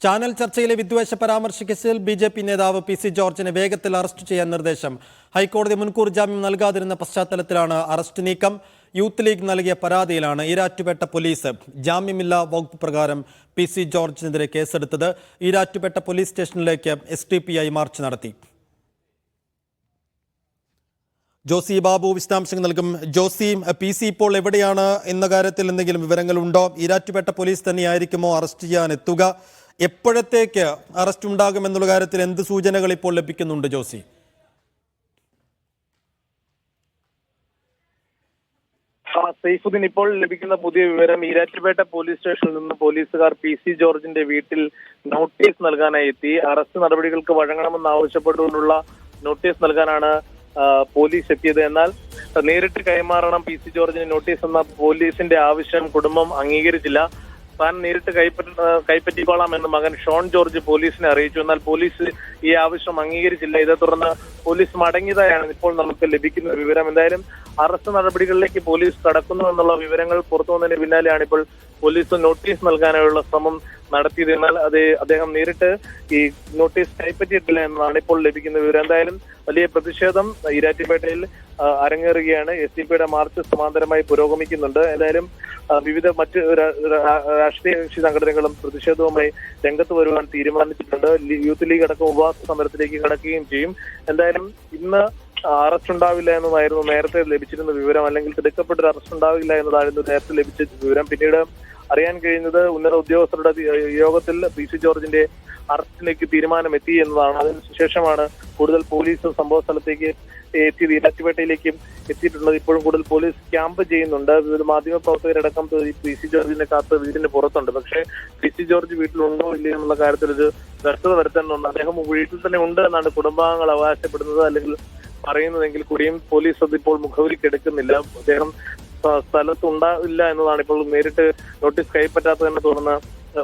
Channel ചർച്ചയിലെ വിദ്വേഷ പരാമർശ കേസിൽ BJP. നേതാവ് പി.സി. ജോർജിനെ വേഗത്തിൽ അറസ്റ്റ് ചെയ്യാൻ നിർദ്ദേശം. ഹൈക്കോടതി മുൻകൂർ ജാമ്യം നൽകാതിരുന്ന പശ്ചാത്തലത്തിലാണ് അറസ്റ്റ് നീക്കം. യൂത്ത് ലീഗ് നൽകിയ പരാതിയിലാണ് ഈരാറ്റുപേട്ട പോലീസ് ജാമ്യമില്ലാ വകുപ്പ് പ്രകാരം പി.സി. ജോർജിനെതിരെ കേസെടുത്തത്. ഈരാറ്റുപേട്ട പോലീസ് സ്റ്റേഷനിലേക്ക് SDPI മാർച്ച് നടത്തി. ജോസി ബാബു വിശദാംശങ്ങൾ നൽകും. ജോസി, പി.സി. ഇപ്പോൾ എവിടെയാണ് എന്ന കാര്യത്തിൽ എന്തെങ്കിലും വിവരങ്ങളുണ്ടോ? ഈരാറ്റുപേട്ട പോലീസ് തന്നെയായിരിക്കുമോ അറസ്റ്റ് ചെയ്യാൻ എത്തുക? എപ്പോഴത്തേക്ക് അറസ്റ്റ് ഉണ്ടാകുമെന്നുള്ള കാര്യത്തിൽ എന്ത് സൂചനകൾ ഇപ്പോൾ ലഭിക്കുന്നുണ്ട് ജോസി? സൈഫുദ്ദീൻ, ഇപ്പോൾ ലഭിക്കുന്ന പുതിയ വിവരം, ഈരാറ്റുപേട്ട പോലീസ് സ്റ്റേഷനിൽ നിന്ന് പോലീസുകാർ പി.സി. ജോർജിന്റെ വീട്ടിൽ നോട്ടീസ് നൽകാനായി എത്തി. അറസ്റ്റ് നടപടികൾക്ക് വഴങ്ങണമെന്ന് ആവശ്യപ്പെട്ടുകൊണ്ടുള്ള നോട്ടീസ് നൽകാനാണ് പോലീസ് എത്തിയത്. എന്നാൽ നേരിട്ട് കൈമാറണം പി.സി. ജോർജിന് നോട്ടീസ് എന്ന പോലീസിന്റെ ആവശ്യം കുടുംബം അംഗീകരിച്ചില്ല. താൻ നേരിട്ട് കൈപ്പറ്റിക്കോളാം എന്ന് മകൻ ഷോൺ ജോർജ് പോലീസിനെ അറിയിച്ചു. എന്നാൽ പോലീസ് ഈ ആവശ്യം അംഗീകരിച്ചില്ല. ഇതേ തുടർന്ന് പോലീസ് മടങ്ങിയതായാണ് ഇപ്പോൾ നമുക്ക് ലഭിക്കുന്ന വിവരം. എന്തായാലും അറസ്റ്റ് നടപടികളിലേക്ക് പോലീസ് കടക്കുന്നു എന്നുള്ള വിവരങ്ങൾ പുറത്തു വന്നതിന് പിന്നാലെയാണ് ഇപ്പോൾ പോലീസ് നോട്ടീസ് നൽകാനുള്ള ശ്രമം നടത്തിയത്. എന്നാൽ അദ്ദേഹം നേരിട്ട് ഈ നോട്ടീസ് കൈപ്പറ്റിയിട്ടില്ല എന്നതാണ് ഇപ്പോൾ ലഭിക്കുന്ന വിവരം. എന്തായാലും വലിയ പ്രതിഷേധം ഈരാറ്റുപേട്ടയിൽ അരങ്ങേറുകയാണ്. SDPIയുടെ മാർച്ച് സമാന്തരമായി പുരോഗമിക്കുന്നുണ്ട്. എന്തായാലും വിവിധ മറ്റ് രാഷ്ട്രീയ കക്ഷി സംഘടനകളും പ്രതിഷേധവുമായി രംഗത്ത് വരുവാൻ തീരുമാനിച്ചിട്ടുണ്ട്. യൂത്ത് ലീഗ് അടക്കം ഉപവാസ സമരത്തിലേക്ക് കടക്കുകയും ചെയ്യും. എന്തായാലും ഇന്ന് അറസ്റ്റ് ഉണ്ടാവില്ല എന്നതായിരുന്നു നേരത്തെ ലഭിച്ചിരുന്ന വിവരം. അല്ലെങ്കിൽ തിടുക്കപ്പെട്ടൊരു അറസ്റ്റ് ഉണ്ടാവില്ല എന്നതായിരുന്നു നേരത്തെ ലഭിച്ച വിവരം. പിന്നീട് അറിയാൻ കഴിയുന്നത് ഉന്നത ഉദ്യോഗസ്ഥരുടെ യോഗത്തിൽ പി.സി. ജോർജിന്റെ അറസ്റ്റിലേക്ക് തീരുമാനമെത്തി എന്നതാണ്. അതിനുശേഷമാണ് കൂടുതൽ പോലീസ് സംഭവ സ്ഥലത്തേക്ക് എത്തിയത്. ഈരാറ്റുപേട്ടയിലേക്ക് എത്തിയിട്ടുള്ളത്. ഇപ്പോഴും കൂടുതൽ പോലീസ് ക്യാമ്പ് ചെയ്യുന്നുണ്ട്. വിവിധ മാധ്യമ പ്രവർത്തകരടക്കം പി.സി. ജോർജിനെ കാത്ത് വീടിന് പുറത്തുണ്ട്. പക്ഷേ പി.സി. ജോർജ് വീട്ടിലുണ്ടോ ഇല്ലയോ എന്നുള്ള കാര്യത്തിൽ ഒരു വ്യക്തത വരുത്തേണ്ടതുണ്ട്. അദ്ദേഹം വീട്ടിൽ തന്നെ ഉണ്ട് എന്നാണ് കുടുംബാംഗങ്ങൾ അവകാശപ്പെടുന്നത്, അല്ലെങ്കിൽ പറയുന്നതെങ്കിൽ കൂടിയും പോലീസ് അതിപ്പോൾ മുഖവിലിക്കെടുക്കുന്നില്ല. അദ്ദേഹം സ്ഥലത്തുണ്ടാവില്ല എന്നതാണ് ഇപ്പോൾ നേരിട്ട് നോട്ടീസ് കൈപ്പറ്റാത്തതിനെ തുടർന്ന്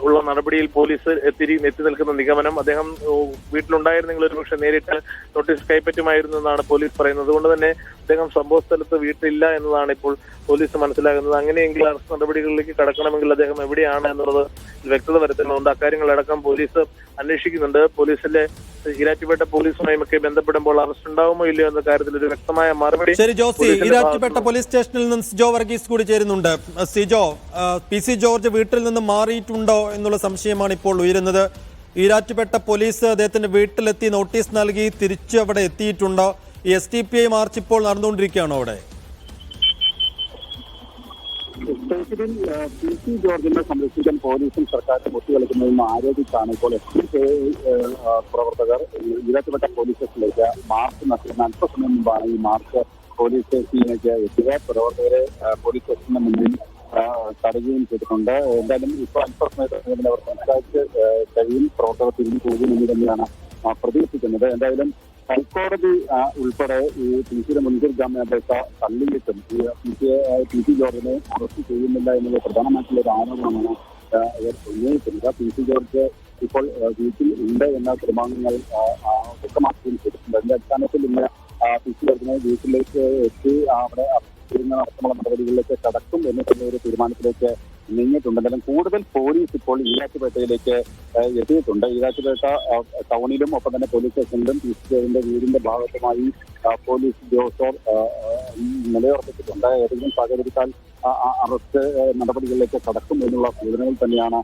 ഉള്ള നടപടിയിൽ പോലീസ് എത്തി നിൽക്കുന്ന നിഗമനം. അദ്ദേഹം വീട്ടിലുണ്ടായിരുന്നെങ്കിൽ ഒരുപക്ഷെ നേരിട്ട് നോട്ടീസ് കൈപ്പറ്റുമായിരുന്നു എന്നാണ് പോലീസ് പറയുന്നത്. അതുകൊണ്ട് തന്നെ അദ്ദേഹം സംഭവ സ്ഥലത്ത് വീട്ടിലില്ല എന്നതാണ് ഇപ്പോൾ പോലീസ് മനസ്സിലാകുന്നത്. അങ്ങനെയെങ്കിൽ അറസ്റ്റ് നടപടികളിലേക്ക് കടക്കണമെങ്കിൽ അദ്ദേഹം എവിടെയാണ് എന്നുള്ളത് വ്യക്തത വരുത്തുന്നുണ്ട്. അക്കാര്യങ്ങളടക്കം പോലീസ് അന്വേഷിക്കുന്നുണ്ട്. പോലീസിന്റെ ഈരാറ്റുപേട്ട പോലീസുമായൊക്കെ ബന്ധപ്പെടുമ്പോൾ അറസ്റ്റ് ഉണ്ടാവുമോ ഇല്ലയോ എന്ന കാര്യത്തിൽ ഒരു വ്യക്തമായ മറുപടി. ശരി ജോസി, ഈരാറ്റുപേട്ട പോലീസ് സ്റ്റേഷനിൽ നിന്ന് സിജോ വർഗീസ് കൂടി ചേരുന്നുണ്ട്. സിജോ, പി.സി. ജോർജ് വീട്ടിൽ നിന്ന് മാറിയിട്ടുണ്ടോ എന്നുള്ള സംശയമാണ് ഇപ്പോൾ ഉയരുന്നത്. ഈരാറ്റുപേട്ട പോലീസ് അദ്ദേഹത്തിന്റെ വീട്ടിലെത്തി നോട്ടീസ് നൽകി തിരിച്ചു അവിടെ എത്തിയിട്ടുണ്ടോ? ഈ SDPI മാർച്ച് ഇപ്പോൾ നടന്നുകൊണ്ടിരിക്കുകയാണോ അവിടെ? പി.സി. ജോർജിനെ സംരക്ഷിക്കാൻ പോലീസും സർക്കാരും ഒത്തുകളിക്കുന്നതെന്ന് ആരോപിച്ചാണ് ഇപ്പോൾ SDPI പ്രവർത്തകർ ഈരാറ്റുപേട്ട പോലീസ് സ്റ്റേഷനിലേക്ക് മാർച്ച് നടത്തുന്ന അല്പസമയം മുമ്പാണ് ഈ മാർച്ച് പോലീസ് സ്റ്റേഷനിലേക്ക് എത്തിയ പ്രവർത്തകരെ പോലീസ് സ്റ്റേഷന് മുന്നിൽ തടയുകയും ചെയ്തിട്ടുണ്ട്. എന്തായാലും ഇപ്പോൾ അല്പസമയത്ത് അവർ സംസാരിച്ച് കഴിയും പ്രവർത്തകർ തിരിഞ്ഞു പോകുമെന്ന് തന്നെയാണ് പ്രതീക്ഷിക്കുന്നത്. എന്തായാലും ഹൈക്കോടതി ഉൾപ്പെടെ ഈ പി.സിയുടെ മുൻകൂർ ജാമ്യാപേക്ഷ തള്ളിയിട്ടും പി.സി. ജോർജിനെ അറസ്റ്റ് ചെയ്യുന്നില്ല എന്നുള്ള പ്രധാനമായിട്ടുള്ള ഒരു ആരോപണമാണ് ഇവർ ഉന്നയിക്കുന്നത്. പി.സി. ജോർജ് ഇപ്പോൾ വീട്ടിൽ ഉണ്ട് എന്ന കുടുംബാംഗങ്ങൾ വ്യക്തമാക്കുകയും ചെയ്തിട്ടുണ്ട്. അതിന്റെ അടിസ്ഥാനത്തിൽ ഇന്ന് പി.സി. ജോർജിനെ വീട്ടിലേക്ക് എത്തി അവിടെ അടക്കമുള്ള നടപടികളിലേക്ക് കടക്കും എന്ന് തന്നെ ഒരു തീരുമാനത്തിലേക്ക് നീങ്ങിയിട്ടുണ്ട്. എന്തായാലും കൂടുതൽ പോലീസ് ഇപ്പോൾ ഈരാറ്റുപേട്ടയിലേക്ക് എത്തിയിട്ടുണ്ട്. ഈരാറ്റുപേട്ട ടൗണിലും ഒപ്പം തന്നെ പോലീസ് സ്റ്റേഷനിലും പി.സി. ജോർജിന്റെ വീടിന്റെ ഭാഗത്തുമായി പോലീസ് ഉദ്യോഗസ്ഥർ നിലയുറപ്പിച്ചിട്ടുണ്ട്. ഏതെങ്കിലും സാഹചര്യത്താൽ അറസ്റ്റ് നടപടികളിലേക്ക് കടക്കും എന്നുള്ള സൂചനകൾ തന്നെയാണ്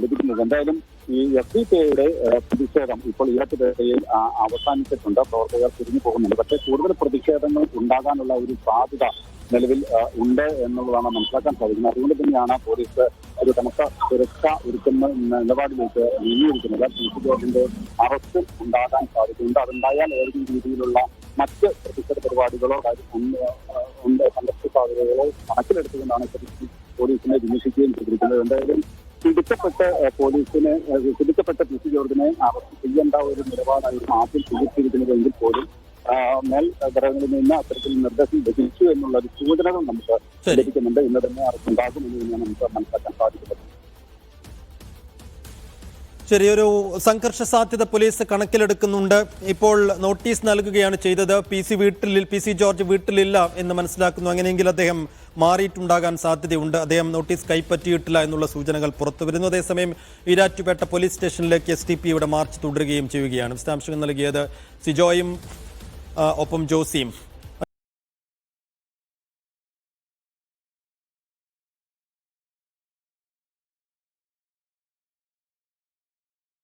ലഭിക്കുന്നത്. എന്തായാലും ഈ SDPIയുടെ പ്രതിഷേധം ഇപ്പോൾ ഈരാറ്റുപേട്ടയിൽ അവസാനിച്ചിട്ടുണ്ട്. പ്രവർത്തകർ തിരിഞ്ഞു പോകുന്നുണ്ട്. പക്ഷേ കൂടുതൽ പ്രതിഷേധങ്ങൾ ഉണ്ടാകാനുള്ള ഒരു സാധ്യത നിലവിൽ ഉണ്ട് എന്നുള്ളതാണ് മനസ്സിലാക്കാൻ സാധിക്കുന്നത്. അതുകൊണ്ട് തന്നെയാണ് പോലീസ് ഒരു കനത്ത സുരക്ഷ ഒരുക്കുന്ന നിലപാടിലേക്ക് നീങ്ങിയിരിക്കുന്നത്. പി.സി. ജോർജിന്റെ അറസ്റ്റ് ഉണ്ടാകാൻ സാധ്യതയുണ്ട്. അതുണ്ടായാൽ ഏതെങ്കിലും രീതിയിലുള്ള മറ്റ് പ്രതിഷേധ പരിപാടികളോ സംരക്ഷണ സാധ്യതകളോ കണക്കിലെടുത്തുകൊണ്ടാണ് പോലീസിനെ വിന്യസിക്കുകയും ചെയ്തിരിക്കുന്നത്. എന്തായാലും പിടിക്കപ്പെട്ട പി.സി. ജോർജിനെ അറസ്റ്റ് ചെയ്യേണ്ട ഒരു നിലപാടായിരുന്നു ആദ്യം സ്വീകരിച്ചിരിക്കുന്നതെങ്കിൽ പോലും മേൽ ഘടകങ്ങളിൽ നിന്ന് അത്തരത്തിൽ നിർദ്ദേശം ലഭിച്ചു എന്നുള്ള ഒരു സൂചനകൾ നമുക്ക് ലഭിക്കുന്നുണ്ട്. ഇന്ന് തന്നെ അറസ്റ്റ് ഉണ്ടാകുമെന്ന് തന്നെയാണ് നമുക്ക് മനസ്സിലാക്കാൻ സാധിക്കുന്നത്. ചെറിയൊരു സംഘർഷ സാധ്യത പോലീസ് കണക്കിലെടുക്കുന്നുണ്ട്. ഇപ്പോൾ നോട്ടീസ് നൽകുകയാണ് ചെയ്തത്. പി സി ജോർജ് വീട്ടിലില്ല എന്ന് മനസ്സിലാക്കുന്നു. അങ്ങനെയെങ്കിൽ അദ്ദേഹം മാറിയിട്ടുണ്ടാകാൻ സാധ്യതയുണ്ട്. അദ്ദേഹം നോട്ടീസ് കൈപ്പറ്റിയിട്ടില്ല എന്നുള്ള സൂചനകൾ പുറത്തുവരുന്നു. അതേസമയം ഈരാറ്റുപേട്ട പോലീസ് സ്റ്റേഷനിലേക്ക് SDP ഇവിടെ മാർച്ച് തുടരുകയും ചെയ്യുകയാണ്. വിശദാംശങ്ങൾ നൽകിയത് സിജോയും ഒപ്പം ജോസിയും.